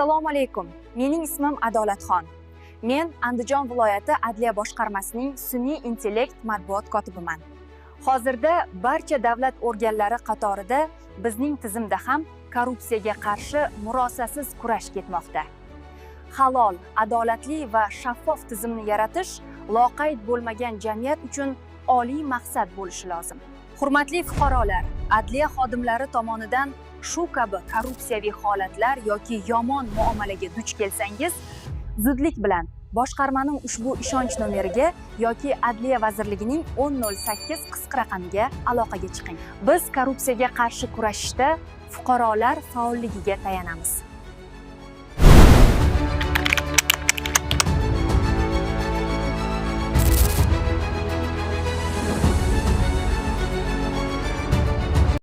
Assalomu alaykum. Mening ismim Adolatxon. Men Andijon viloyati Adliya boshqarmasining sun'iy intellekt matbuot kotibiman. Hozirda barcha davlat organlari qatorida bizning tizimda ham korrupsiyaga qarshi murosasiz kurash ketmoqda. Halol, adolatli va shaffof tizimni yaratish loqayd bo'lmagan jamiyat uchun oliy maqsad bo'lishi lozim. Hurmatli fuqarolar, adliya xodimlari tomonidan shu kabi korrupsiyaviy holatlar yoki yomon muomalaga duch kelsangiz, zudlik bilan boshqarmaning ushbu ishonch nomeriga yoki Adliya vazirligining 1008 qisqa raqamiga aloqaga chiqing. Biz korrupsiyaga qarshi kurashishda fuqarolar faolligiga tayanamiz.